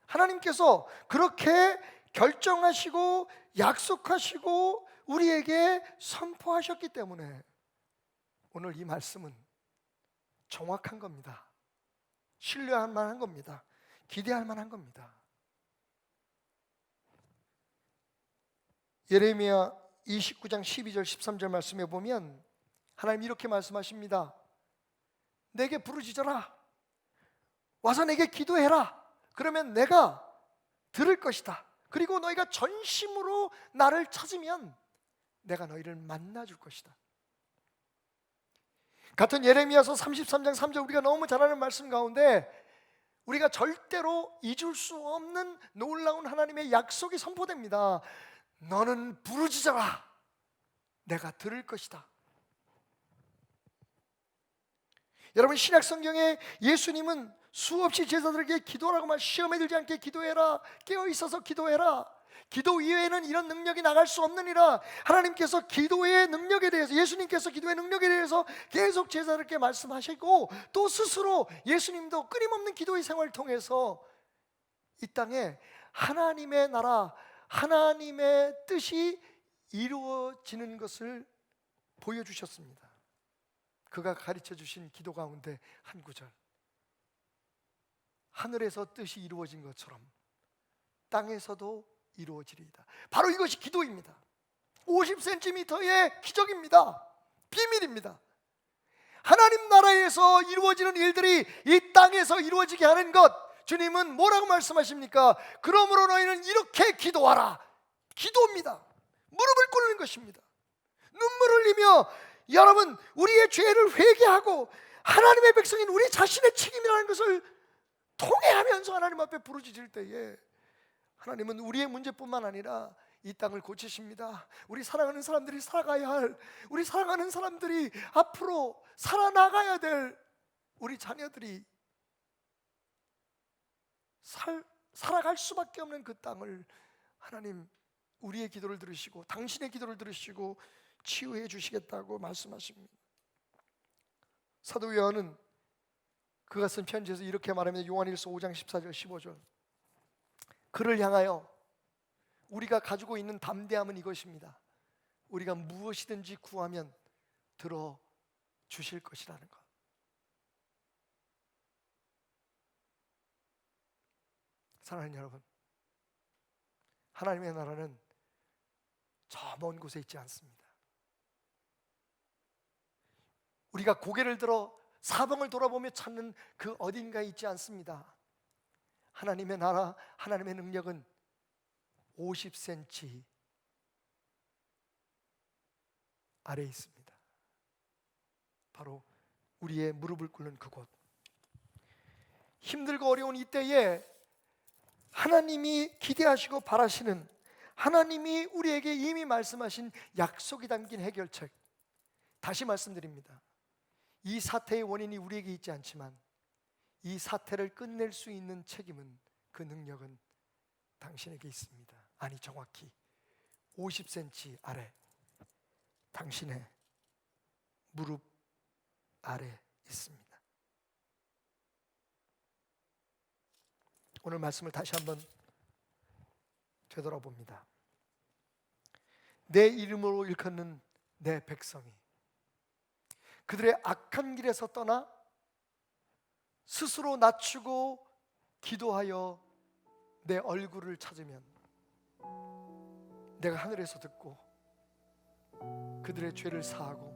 하나님께서 그렇게 결정하시고 약속하시고 우리에게 선포하셨기 때문에 오늘 이 말씀은 정확한 겁니다. 신뢰할 만한 겁니다. 기대할 만한 겁니다. 예레미야 29장 12절 13절 말씀에 보면 하나님 이렇게 말씀하십니다. 내게 부르짖어라. 와서 내게 기도해라. 그러면 내가 들을 것이다. 그리고 너희가 전심으로 나를 찾으면 내가 너희를 만나줄 것이다. 같은 예레미야서 33장 3절, 우리가 너무 잘 아는 말씀 가운데 우리가 절대로 잊을 수 없는 놀라운 하나님의 약속이 선포됩니다. 너는 부르짖어라. 내가 들을 것이다. 여러분, 신약 성경에 예수님은 수없이 제자들에게 기도하라고 시험에 들지 않게 기도해라, 깨어 있어서 기도해라, 기도 이외에는 이런 능력이 나갈 수 없느니라. 하나님께서 기도의 능력에 대해서, 예수님께서 기도의 능력에 대해서 계속 제자들에게 말씀하시고, 또 스스로 예수님도 끊임없는 기도의 생활을 통해서 이 땅에 하나님의 나라, 하나님의 뜻이 이루어지는 것을 보여주셨습니다. 그가 가르쳐 주신 기도 가운데 한 구절, 하늘에서 뜻이 이루어진 것처럼 땅에서도 이루어지리이다. 바로 이것이 기도입니다. 50cm의 기적입니다. 비밀입니다. 하나님 나라에서 이루어지는 일들이 이 땅에서 이루어지게 하는 것, 주님은 뭐라고 말씀하십니까? 그러므로 너희는 이렇게 기도하라. 기도입니다. 무릎을 꿇는 것입니다. 눈물 흘리며 여러분, 우리의 죄를 회개하고 하나님의 백성인 우리 자신의 책임이라는 것을 통회하면서 하나님 앞에 부르짖을 때에 하나님은 우리의 문제뿐만 아니라 이 땅을 고치십니다. 우리 사랑하는 사람들이 살아가야 할, 우리 사랑하는 사람들이 앞으로 살아나가야 될 우리 자녀들이 살아갈 수밖에 없는 그 땅을 하나님 우리의 기도를 들으시고 당신의 기도를 들으시고 치유해 주시겠다고 말씀하십니다. 사도 요한은 그가 쓴 편지에서 이렇게 말합니다. 요한일서 5장 14절 15절. 그를 향하여 우리가 가지고 있는 담대함은 이것입니다. 우리가 무엇이든지 구하면 들어 주실 것이라는 것. 사랑하는 여러분, 하나님의 나라는 저 먼 곳에 있지 않습니다. 우리가 고개를 들어 사방을 돌아보며 찾는 그 어딘가에 있지 않습니다. 하나님의 나라, 하나님의 능력은 50cm 아래에 있습니다. 바로 우리의 무릎을 꿇는 그곳. 힘들고 어려운 이때에 하나님이 기대하시고 바라시는, 하나님이 우리에게 이미 말씀하신 약속이 담긴 해결책, 다시 말씀드립니다. 이 사태의 원인이 우리에게 있지 않지만 이 사태를 끝낼 수 있는 책임은, 그 능력은 당신에게 있습니다. 아니, 정확히 50cm 아래, 당신의 무릎 아래 있습니다. 오늘 말씀을 다시 한번 되돌아봅니다. 내 이름으로 일컫는 내 백성이 그들의 악한 길에서 떠나 스스로 낮추고 기도하여 내 얼굴을 찾으면 내가 하늘에서 듣고 그들의 죄를 사하고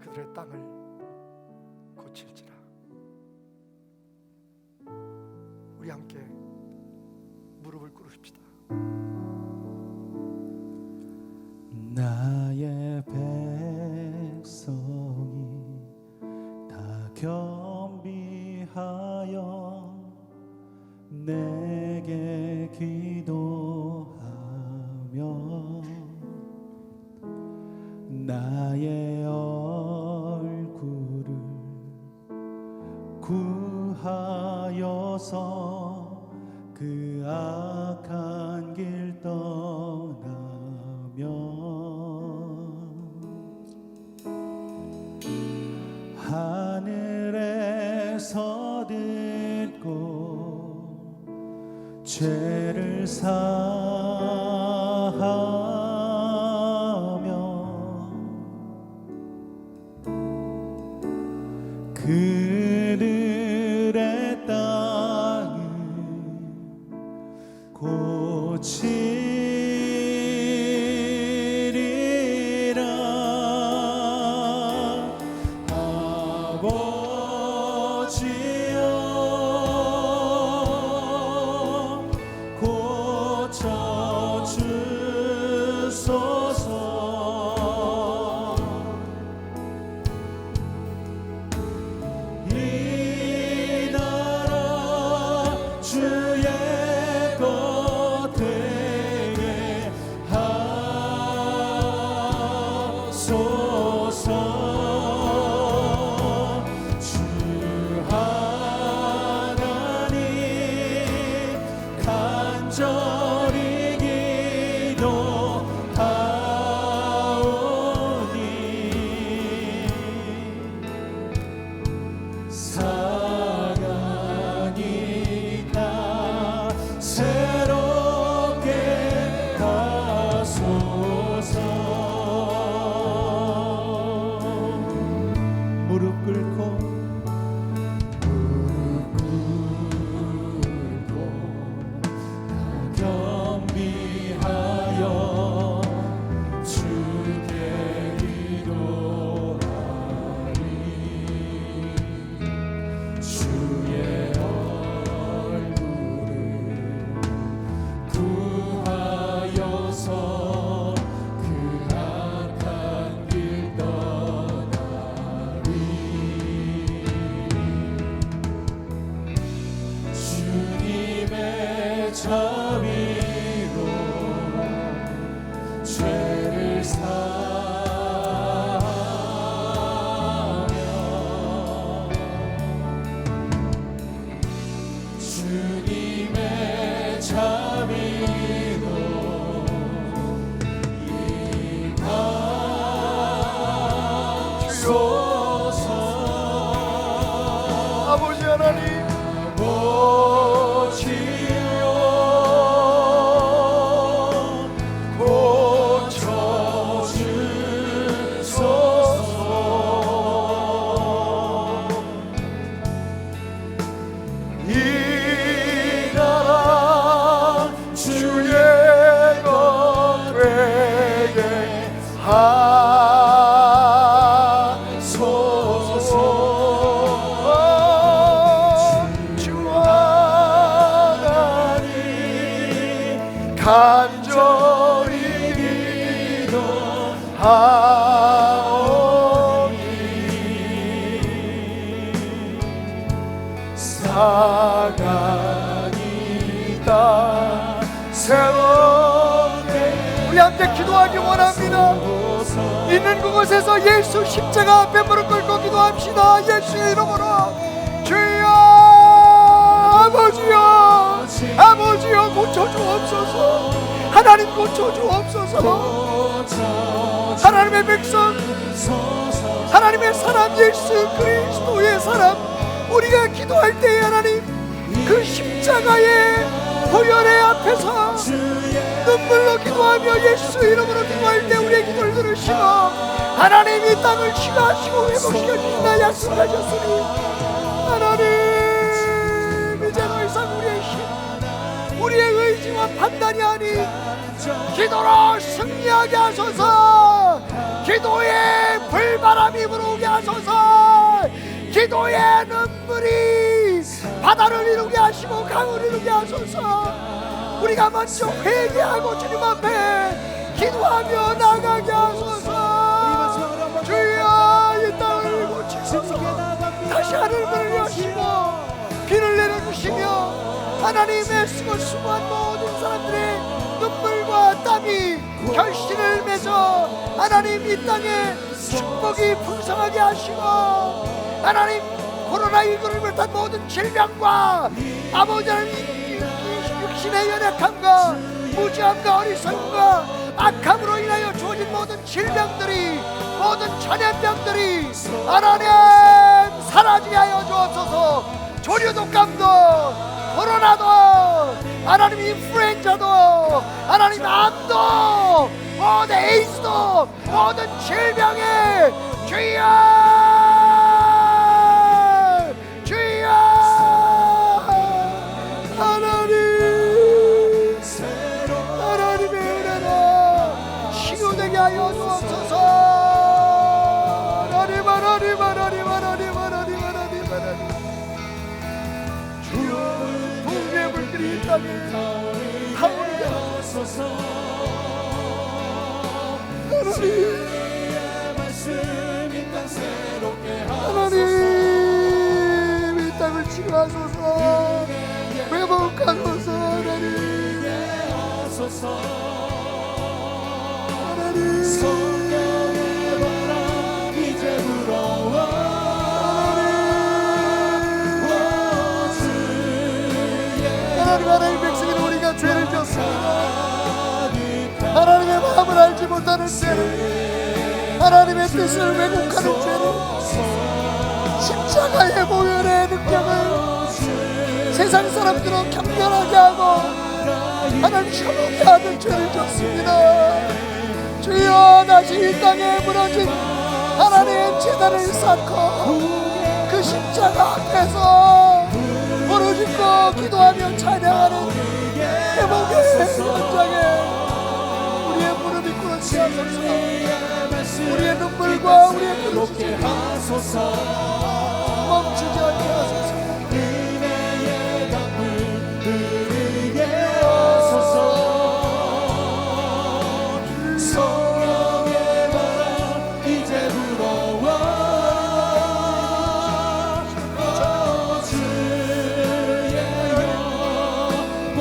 그들의 땅을 고칠지라. 우리 함께 무릎을 꿇으십시다. 나의 백성이 다 겸비하여 내게 기도하며 나의 얼굴을 구하여서 그 악한 길 떠나며 하늘에서 듣고 죄를 사하며 그들의 땅을 고치리라. 아버지여 고쳐주소서. 이 나라 주의 것 되게 하소서. 주 하나님 간절히 기도하오니 사랑이 다 새롭게 하소서. 무릎 꿇고 겸비하여 주께 기도하리. 자비로 죄를 사하며 주님의 자비로 임하소서. 아버지 하나님, 아버지여 고쳐주소서. 이 나라 주의 것 되게 하소서. 주와 하나님 간절히 기도하오니 사랑이다 새롭게 우리 함께 기도하기 원합니다. 있는 그곳에서 예수 십자가 앞에 무릎 꿇고 기도합시다. 예수의 이름으로 주여, 아버지여, 아버지여 고쳐주옵소서. 하나님 고쳐주옵소서. 하나님의 백성, 하나님의 사람 예수 그리스도의 사람, 우리가 기도할 때에 하나님 그 십자가의 보혈의 앞에서 눈물로 기도하며 예수 이름으로 기도할 때 우리의 기도를 들으시고 하나님 이 땅을 치유하시고 회복시켜주신다 약속하셨으니 하나님 이제 더 이상 우리의 힘, 우리의 의지와 판단이 아닌 기도로 승리하게 하소서. 기도의 불바람이 불어오게 하소서. 기도의 눈물이 바다를 이루게 하시고 강을 이루게 하소서. 우리가 먼저 회개하고 주님 앞에 기도하며 나가게 하소서. 주여 이 땅을 고치소서. 다시 하늘문을 여시고 비를 내려주시며 하나님의 수고 수고한 모든 사람들의 눈물과 땀이 결실을 맺어 하나님 이 땅에 축복이 풍성하게 하시고 하나님 코로나19를 비롯한 모든 질병과 아버지 하나님 육신의 연약함과 무지함과 어리석음과 악함으로 인하여 주어진 모든 질병들이 모든 전염병들이 하나님 사라지게 하여 주옵소서. 조류독감도 코로나도 하나님 인플루엔자도 하나님 암도 모든 에이즈도 모든 질병에 주여 주여 하나님의 은혜로 치유되게 하여 주옵소서. 하나님 주여 붕괴의 물들이 이 땅에 타오르게 하소서. 하나님 이 땅을 치유하소서. 회복하소서. 하나님 성령의 바람 이제 불어와 하나님 백성인 우리가 죄를 졌습니다. 하나님의 마음을 알지 못하는 죄를, 하나님의 뜻을 왜곡하는 죄를, 십자가의 보혈의 능력을 세상 사람들은 경멸하게 하고 하나님 혐오게 하는 죄를 졌습니다. 주여 다시 이 땅에 무너진 하나님의 제단을 쌓고 그 십자가 앞에서 무릎 짓고 기도하며 찬양하는 회복의 현장에 우리의 무릎이 꿇어지게 하소서. 우리의 눈물과 우리의 부르짖음이 멈추지 않게 하소서. 은혜의 강물 흐르게 하소서. 성령의 바람 이제 불어와 주의 영광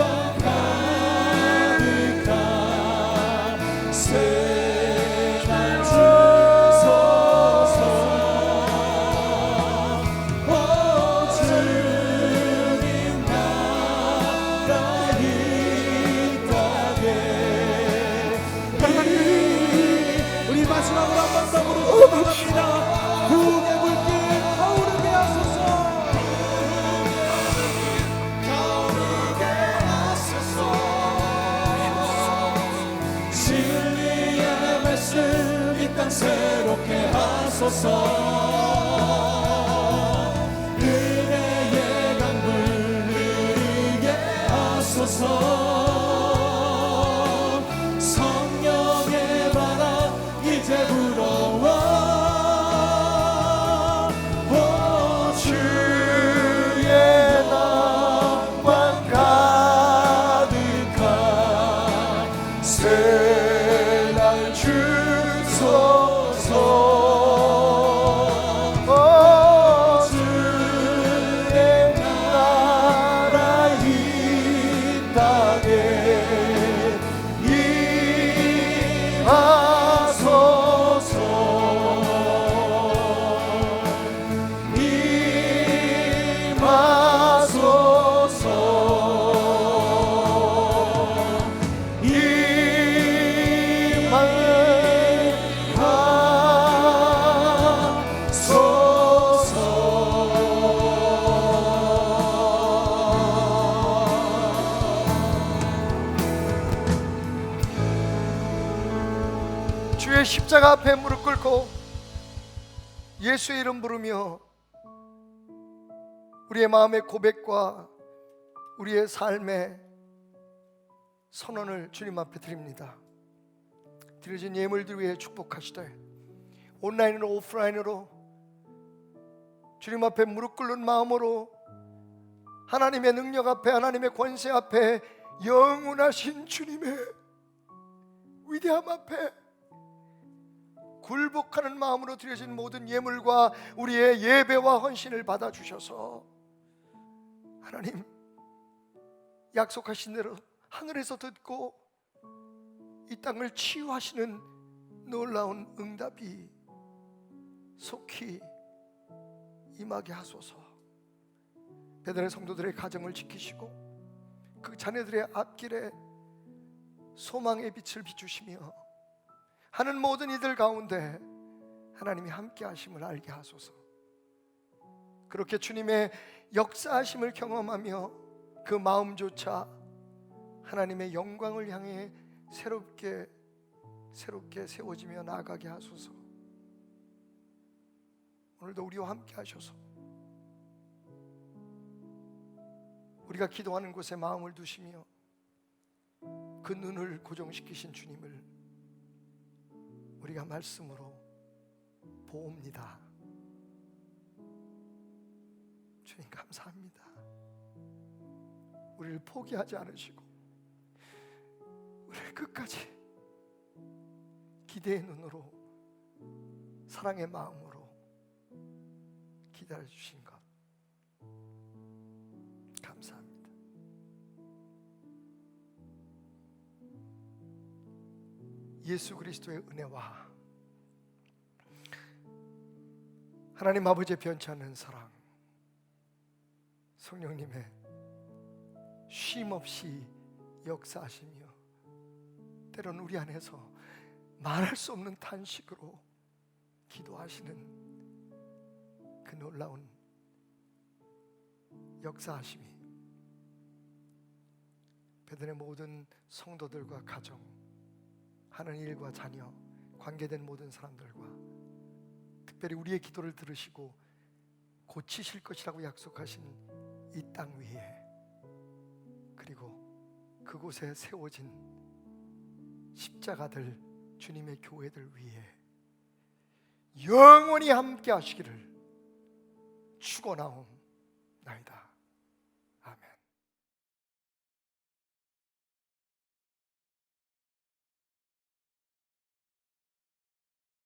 은혜의 강물 흐르게 하소서. 성령의 바람 이제 불어와 주의 낭만 가득한 새날 주소서. 주의 나라 이 땅에 임하소서. 주의 십자가 앞에 무릎 꿇고 예수의 이름 부르며 우리의 마음의 고백과 우리의 삶의 선언을 주님 앞에 드립니다. 드려진 예물들 위해 축복하시되 온라인으로 오프라인으로 주님 앞에 무릎 꿇는 마음으로 하나님의 능력 앞에, 하나님의 권세 앞에, 영원하신 주님의 위대함 앞에 굴복하는 마음으로 드려진 모든 예물과 우리의 예배와 헌신을 받아주셔서 하나님 약속하신 대로 하늘에서 듣고 이 땅을 치유하시는 놀라운 응답이 속히 임하게 하소서. 베들레 성도들의 가정을 지키시고 그 자녀들의 앞길에 소망의 빛을 비추시며 하는 모든 이들 가운데 하나님이 함께 하심을 알게 하소서. 그렇게 주님의 역사하심을 경험하며 그 마음조차 하나님의 영광을 향해 새롭게 세워지며 나아가게 하소서. 오늘도 우리와 함께 하셔서 우리가 기도하는 곳에 마음을 두시며 그 눈을 고정시키신 주님을 우리가 말씀으로 보옵니다. 주님 감사합니다. 우리를 포기하지 않으시고 우리를 끝까지 기대의 눈으로 사랑의 마음으로 기다려주신 것 감사합니다. 예수 그리스도의 은혜와 하나님 아버지의 변치 않는 사랑, 성령님의 쉼없이 역사하시며 때로는 우리 안에서 말할 수 없는 탄식으로 기도하시는 그 놀라운 역사하심이 베들의 모든 성도들과 가정, 하는 일과 자녀, 관계된 모든 사람들과 특별히 우리의 기도를 들으시고 고치실 것이라고 약속하신 이 땅 위에, 그리고 그곳에 세워진 십자가들 주님의 교회들 위에 영원히 함께 하시기를 축원하옵나이다.